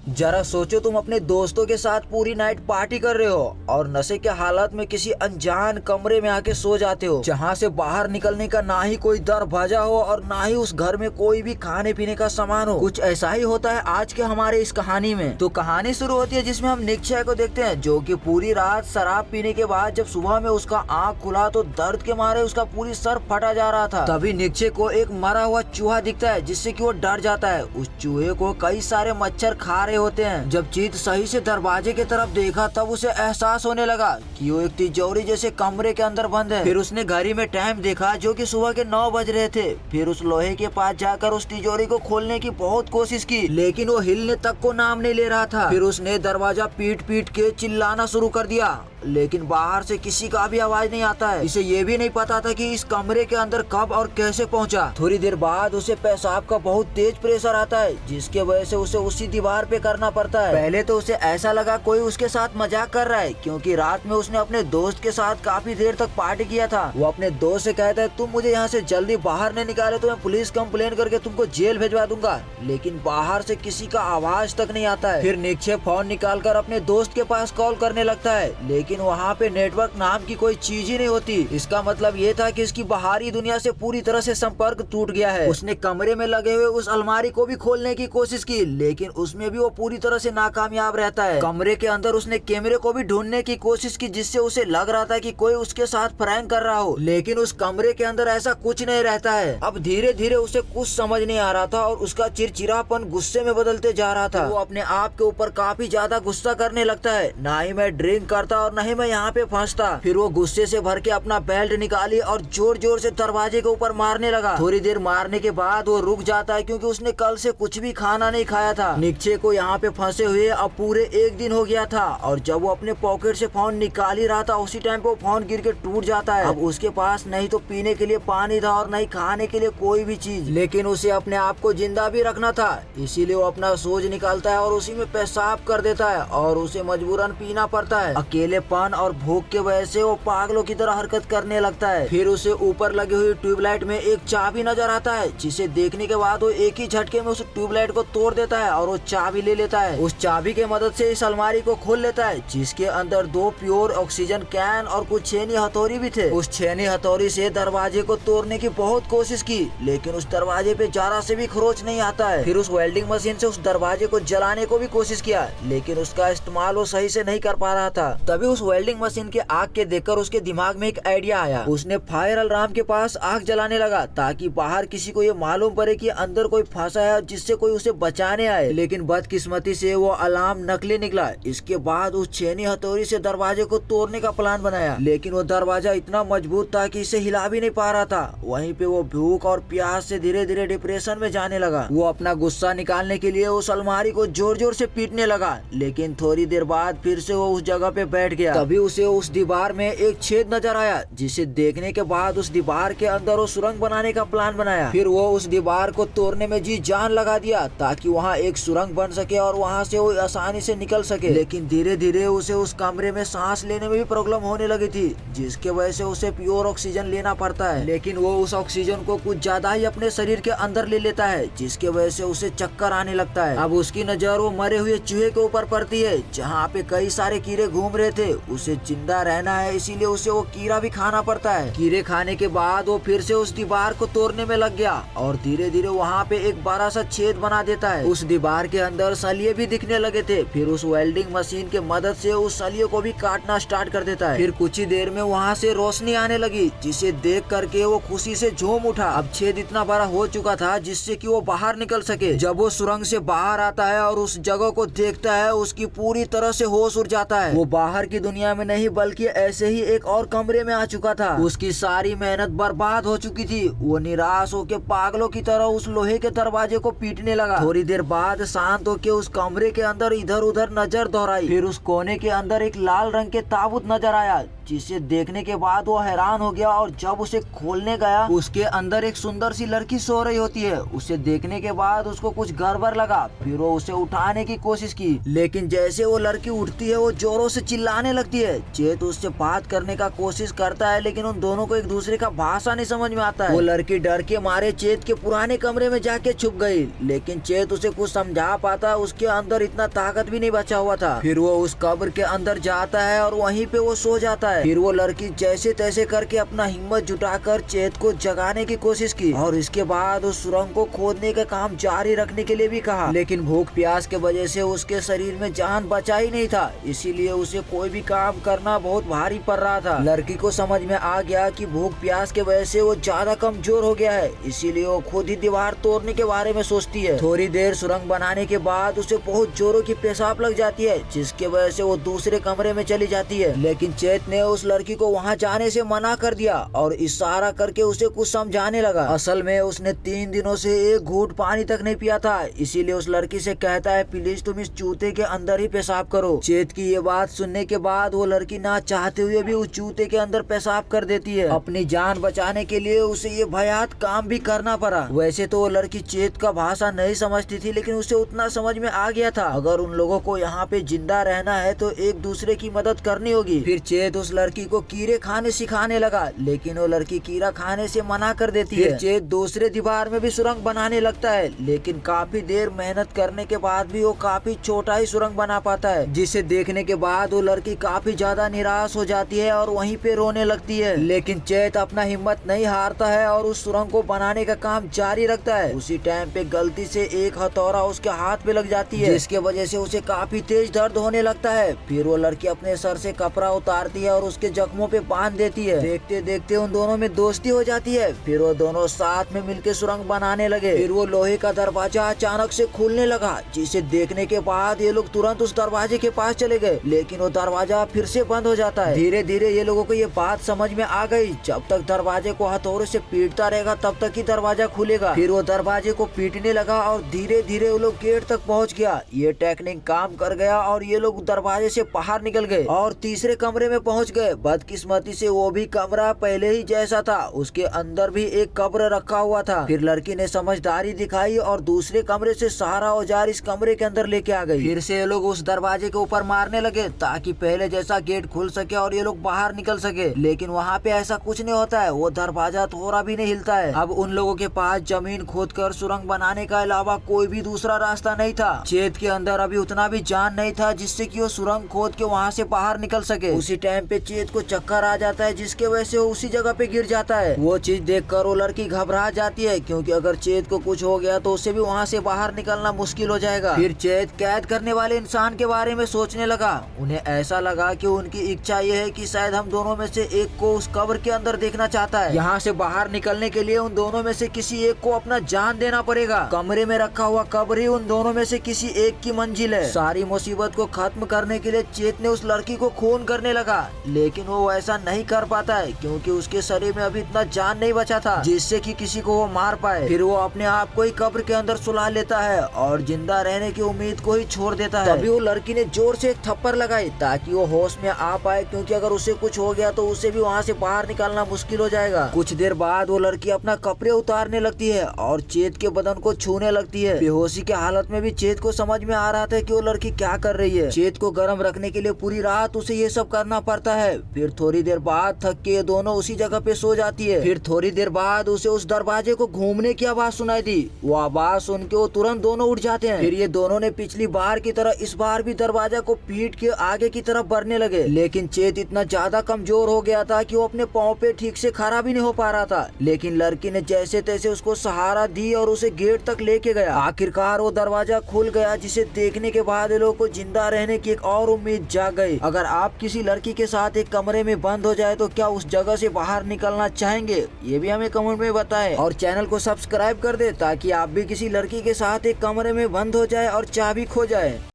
जरा सोचो, तुम अपने दोस्तों के साथ पूरी नाइट पार्टी कर रहे हो और नशे के हालत में किसी अनजान कमरे में आके सो जाते हो, जहाँ से बाहर निकलने का ना ही कोई दरवाजा हो और ना ही उस घर में कोई भी खाने पीने का सामान हो। कुछ ऐसा ही होता है आज के हमारे इस कहानी में। तो कहानी शुरू होती है जिसमें हम निक्षय को देखते हैं, जो कि पूरी रात शराब पीने के बाद जब सुबह में उसका आँख खुला तो दर्द के मारे उसका पूरी सर फटा जा रहा था। तभी निक्षय को एक मरा हुआ चूहा दिखता है, जिससे कि वो डर जाता है। उस चूहे को कई सारे मच्छर खा रहे होते हैं। जब चीत सही से दरवाजे की तरफ देखा तब उसे एहसास होने लगा कि वो एक तिजोरी जैसे कमरे के अंदर बंद है। फिर उसने घड़ी में टाइम देखा जो कि सुबह के 9 बज रहे थे। फिर उस लोहे के पास जाकर उस तिजोरी को खोलने की बहुत कोशिश की, लेकिन वो हिलने तक को नाम नहीं ले रहा था। फिर उसने दरवाजा पीट पीट के चिल्लाना शुरू कर दिया, लेकिन बाहर से किसी का भी आवाज नहीं आता है। इसे ये भी नहीं पता था कि इस कमरे के अंदर कब और कैसे पहुंचा। थोड़ी देर बाद उसे पेशाब का बहुत तेज प्रेशर आता है, जिसके वजह से उसे उसी दीवार पे करना पड़ता है। पहले तो उसे ऐसा लगा कोई उसके साथ मजाक कर रहा है, क्योंकि रात में उसने अपने दोस्त के साथ काफी देर तक पार्टी किया था। वो अपने दोस्त से कहता है, तुम मुझे यहाँ से जल्दी बाहर नहीं निकाले तो मैं पुलिस कंप्लेन करके तुमको जेल भिजवा दूंगा। लेकिन बाहर से किसी का आवाज तक नहीं आता है। फिर निक्षय फोन निकालकर अपने दोस्त के पास कॉल करने लगता है, लेकिन वहाँ पे नेटवर्क नाम की कोई चीज ही नहीं होती। इसका मतलब ये था कि इसकी बाहरी दुनिया से पूरी तरह से संपर्क टूट गया है। उसने कमरे में लगे हुए उस अलमारी को भी खोलने की कोशिश की, लेकिन उसमें भी वो पूरी तरह से नाकामयाब रहता है। कमरे के अंदर उसने कैमरे को भी ढूंढने की कोशिश की, जिससे उसे लग रहा था कि कोई उसके साथ प्रैंक कर रहा हो, लेकिन उस कमरे के अंदर ऐसा कुछ नहीं रहता है। अब धीरे धीरे उसे कुछ समझ नहीं आ रहा था और उसका चिड़चिड़ापन गुस्से में बदलते जा रहा था। वो अपने आप के ऊपर काफी ज्यादा गुस्सा करने लगता है। ना ही मैं ड्रिंक करता और न ही मैं यहाँ पे फंसता। फिर वो गुस्से से भर के अपना बेल्ट निकाली और जोर जोर से दरवाजे के ऊपर मारने लगा। थोड़ी देर मारने के बाद वो रुक जाता है, क्योंकि उसने कल से कुछ भी खाना नहीं खाया था। निक्षय को यहाँ पे फंसे हुए अब पूरे 1 दिन हो गया था, और जब वो अपने पॉकेट से फोन निकाल ही रहा था उसी टाइम पे वो फोन गिर के टूट जाता है। अब उसके पास नहीं तो पीने के लिए पानी था और नहीं खाने के लिए कोई भी चीज, लेकिन उसे अपने आप को जिंदा भी रखना था। इसीलिए वो अपना सोच निकालता है और उसी में पेशाब कर देता है और उसे मजबूरन पीना पड़ता है। अकेलेपन और भूख के वजह से वो पागलों की तरह हरकत करने लगता है। फिर उसे ऊपर लगी हुई ट्यूबलाइट में एक चाबी नजर आता है, जिसे देखने के बाद वो एक ही झटके में उस ट्यूबलाइट को तोड़ देता है और वो चाबी ले लेता है। उस चाबी के मदद से इस अलमारी को खोल लेता है, जिसके अंदर 2 प्योर ऑक्सीजन कैन और कुछ छेनी हथौड़ी भी थे। उस छेनी हथौड़ी से दरवाजे को तोड़ने की बहुत कोशिश की, लेकिन उस दरवाजे पे जरा से भी खरोच नहीं आता है। फिर उस वेल्डिंग मशीन से उस दरवाजे को जलाने को भी कोशिश किया, लेकिन उसका इस्तेमाल वो सही से नहीं कर पा रहा था। तभी उस वेल्डिंग मशीन के आग के देखकर उसके दिमाग में एक आइडिया आया। उसने फायर अलार्म के पास आग जलाने लगा, ताकि बाहर किसी को ये मालूम पड़े कि अंदर कोई फंसा है, जिससे कोई उसे बचाने आए। लेकिन बदकिस्मती से वो अलार्म नकली निकला। इसके बाद उस छेनी हथौड़ी से दरवाजे को तोड़ने का प्लान बनाया, लेकिन वो दरवाजा इतना मजबूत था कि इसे हिला भी नहीं पा रहा था। वहीं पे वो भूख और प्यास से धीरे धीरे डिप्रेशन में जाने लगा। वो अपना गुस्सा निकालने के लिए उस अलमारी को जोर जोर से पीटने लगा, लेकिन थोड़ी देर बाद फिर से वो उस जगह पे बैठ गया। तभी उसे उस दीवार में एक छेद नजर आया, जिसे देखने के बाद उस दीवार के अंदर वो सुरंग बनाने का प्लान बनाया। फिर वो उस दीवार को तोड़ने में जी जान लगा दिया, ताकि वहाँ एक सुरंग बन सके और वहाँ से वो आसानी से निकल सके। लेकिन धीरे धीरे उसे उस कमरे में सांस लेने में भी प्रॉब्लम होने लगी थी, जिसके वजह से उसे प्योर ऑक्सीजन लेना पड़ता है। लेकिन वो उस ऑक्सीजन को कुछ ज्यादा ही अपने शरीर के अंदर ले लेता है, जिसके वजह से उसे चक्कर आने लगता है। अब उसकी नजर वो मरे हुए चूहे के ऊपर पड़ती है, जहाँ पे कई सारे कीड़े घूम रहे थे। उसे जिंदा रहना है, इसीलिए उसे वो कीड़ा भी खाना पड़ता है। कीड़े खाने के बाद वो फिर से उस दीवार को तोड़ने में लग गया और धीरे धीरे वहाँ पे एक बड़ा सा छेद बना देता है। उस दीवार के अंदर सलिए भी दिखने लगे थे। फिर उस वेल्डिंग मशीन के मदद से उस सलिए को भी काटना स्टार्ट कर देता है। फिर कुछ ही देर में वहाँ से रोशनी आने लगी, जिसे देख करके वो खुशी से झूम उठा। अब छेद इतना बड़ा हो चुका था जिससे कि वो बाहर निकल सके। जब वो सुरंग से बाहर आता है और उस जगह को देखता है, उसकी पूरी तरह से होश उड़ जाता है। वो बाहर की दुनिया में नहीं बल्कि ऐसे ही एक और कमरे में आ चुका था। उसकी सारी मेहनत बर्बाद हो चुकी थी। वो निराश होकर पागलों की तरह उस लोहे के दरवाजे को पीटने लगा। थोड़ी देर बाद शांत होकर उस कमरे के अंदर इधर उधर नजर दौड़ाई। फिर उस कोने के अंदर एक लाल रंग के ताबूत नजर आया, जिसे देखने के बाद वो हैरान हो गया और जब उसे खोलने गया, उसके अंदर एक सुंदर सी लड़की सो रही होती है। उसे देखने के बाद उसको कुछ गड़बड़ लगा। फिर वो उसे उठाने की कोशिश की, लेकिन जैसे वो लड़की उठती है वो जोरों से चिल्लाने आने लगती है। चेत उससे बात करने का कोशिश करता है लेकिन उन दोनों को एक दूसरे का भाषा नहीं समझ में आता है। वो लड़की डर के मारे चेत के पुराने कमरे में जाके छुप गई, लेकिन चेत उसे कुछ समझा पाता, उसके अंदर इतना ताकत भी नहीं बचा हुआ था। फिर वो उस कब्र के अंदर जाता है और वहीं पे वो सो जाता है। फिर वो लड़की जैसे तैसे करके अपना हिम्मत जुटाकर चेत को जगाने की कोशिश की और इसके बाद उस सुरंग को खोदने का काम जारी रखने के लिए भी कहा, लेकिन भूख प्यास के वजह से उसके शरीर में जान बचा ही नहीं था, इसीलिए उसे कोई भी काम करना बहुत भारी पड़ रहा था। लड़की को समझ में आ गया कि भूख प्यास के वजह से वो ज्यादा कमजोर हो गया है, इसीलिए वो खुद ही दीवार तोड़ने के बारे में सोचती है। थोड़ी देर सुरंग बनाने के बाद उसे बहुत जोरों की पेशाब लग जाती है, जिसके वजह से वो दूसरे कमरे में चली जाती है, लेकिन चेत ने उस लड़की को वहाँ जाने से मना कर दिया और इशारा करके उसे कुछ समझाने लगा। असल में उसने 3 दिनों से एक घूंट पानी तक नहीं पिया था, इसीलिए उस लड़की से कहता है प्लीज तुम इस जूते के अंदर ही पेशाब करो। चेत की ये बात सुनने के बाद वो लड़की ना चाहते हुए भी उस जूते के अंदर पेशाब कर देती है। अपनी जान बचाने के लिए उसे ये भयानक काम भी करना पड़ा। वैसे तो वो लड़की चेत का भाषा नहीं समझती थी, लेकिन उसे उतना समझ में आ गया था अगर उन लोगों को यहाँ पे जिंदा रहना है तो एक दूसरे की मदद करनी होगी। फिर चेत उस लड़की को कीड़े खाने सिखाने लगा, लेकिन वो लड़की कीड़ा खाने से मना कर देती है। चेत दूसरे दीवार में भी सुरंग बनाने लगता है, लेकिन काफी देर मेहनत करने के बाद भी वो काफी छोटा ही सुरंग बना पाता है, जिसे देखने के बाद वो लड़की काफी ज्यादा निराश हो जाती है और वहीं पे रोने लगती है। लेकिन चेत अपना हिम्मत नहीं हारता है और उस सुरंग को बनाने का काम जारी रखता है। उसी टाइम पे गलती से एक हथौड़ा उसके हाथ पे लग जाती है, जिसके वजह से उसे काफी तेज दर्द होने लगता है। फिर वो लड़की अपने सर से कपड़ा उतारती है और उसके जख्मों पे बांध देती है। देखते देखते उन दोनों में दोस्ती हो जाती है। फिर वो दोनों साथ में मिलकर सुरंग बनाने लगे। फिर वो लोहे का दरवाजा अचानक से खुलने लगा, जिसे देखने के बाद ये लोग तुरंत उस दरवाजे के पास चले गए, लेकिन वो दरवाजा फिर से बंद हो जाता है। धीरे धीरे ये लोगों को ये बात समझ में आ गई, जब तक दरवाजे को हथौड़े से पीटता रहेगा तब तक ही दरवाजा खुलेगा। फिर वो दरवाजे को पीटने लगा और धीरे धीरे वो लोग गेट तक पहुंच गया। ये टेक्निक काम कर गया और ये लोग दरवाजे से बाहर निकल गए और तीसरे कमरे में पहुंच गए। बदकिस्मती से वो भी कमरा पहले ही जैसा था, उसके अंदर भी एक कब्र रखा हुआ था। फिर लड़की ने समझदारी दिखाई और दूसरे कमरे से सारा औजार इस कमरे के अंदर लेके आ गई। फिर से ये लोग उस दरवाजे के ऊपर मारने लगे ताकि पहले जैसा गेट खुल सके और ये लोग बाहर निकल सके, लेकिन वहाँ पे ऐसा कुछ नहीं होता है, वो दरवाजा थोड़ा भी नहीं हिलता है। अब उन लोगों के पास जमीन खोदकर सुरंग बनाने का अलावा कोई भी दूसरा रास्ता नहीं था। चेत के अंदर अभी उतना भी जान नहीं था जिससे कि वो सुरंग खोद के वहाँ से बाहर निकल सके। उसी टाइम पे चेत को चक्कर आ जाता है, जिसके वजह से वो उसी जगह पे गिर जाता है। वो चीज देखकर वो लड़की घबरा जाती है, क्योंकि अगर चेत को कुछ हो गया तो उसे भी वहाँ से बाहर निकलना मुश्किल हो जाएगा। फिर चेत कैद करने वाले इंसान के बारे में सोचने लगा। उन्हें ऐसा लगा कि उनकी इच्छा ये है कि शायद हम दोनों में से एक को उस कब्र के अंदर देखना चाहता है। यहाँ से बाहर निकलने के लिए उन दोनों में से किसी एक को अपना जान देना पड़ेगा। कमरे में रखा हुआ कब्र ही उन दोनों में से किसी एक की मंजिल है। सारी मुसीबत को खत्म करने के लिए चेत ने उस लड़की को खून करने लगा, लेकिन वो ऐसा नहीं कर पाता है क्योंकि उसके शरीर में अभी इतना जान नहीं बचा था जिससे कि किसी को वो मार पाए। फिर वो अपने आप को ही कब्र के अंदर सुला लेता है और जिंदा रहने की उम्मीद को ही छोड़ देता है। तभी वो लड़की ने जोर से एक थप्पड़ लगाई ताकि वो होश में आ पाए, क्योंकि अगर उसे कुछ हो गया तो उसे भी वहाँ से बाहर निकालना मुश्किल हो जाएगा। कुछ देर बाद वो लड़की अपना कपड़े उतारने लगती है और चेत के बदन को छूने लगती है। बेहोशी के हालत में भी चेत को समझ में आ रहा था कि वो लड़की क्या कर रही है। चेत को गर्म रखने के लिए पूरी रात उसे ये सब करना पड़ता है। फिर थोड़ी देर बाद थक के ये दोनों उसी जगह पे सो जाती है। फिर थोड़ी देर बाद उसे उस दरवाजे को घूमने की आवाज सुनाई दी। वो आवाज सुन के वो तुरंत दोनों उठ जाते हैं। फिर ये दोनों ने पिछली बार की तरह इस बार भी दरवाजा को पीट के आगे की तरफ बढ़ने लगे, लेकिन चेत इतना ज्यादा कमजोर हो गया था कि वो अपने पाँव पे ठीक से खड़ा भी नहीं हो पा रहा था। लेकिन लड़की ने जैसे तैसे उसको सहारा दी और उसे गेट तक लेके गया। आखिरकार वो दरवाजा खुल गया, जिसे देखने के बाद लोगों को जिंदा रहने की एक और उम्मीद जाग गई। अगर आप किसी लड़की के साथ एक कमरे में बंद हो जाए तो क्या उस जगह से बाहर निकलना चाहेंगे? ये भी हमें कमेंट में बताएं और चैनल को सब्सक्राइब कर दे ताकि आप भी किसी लड़की के साथ एक कमरे में बंद हो जाए और चाबी खो जाए।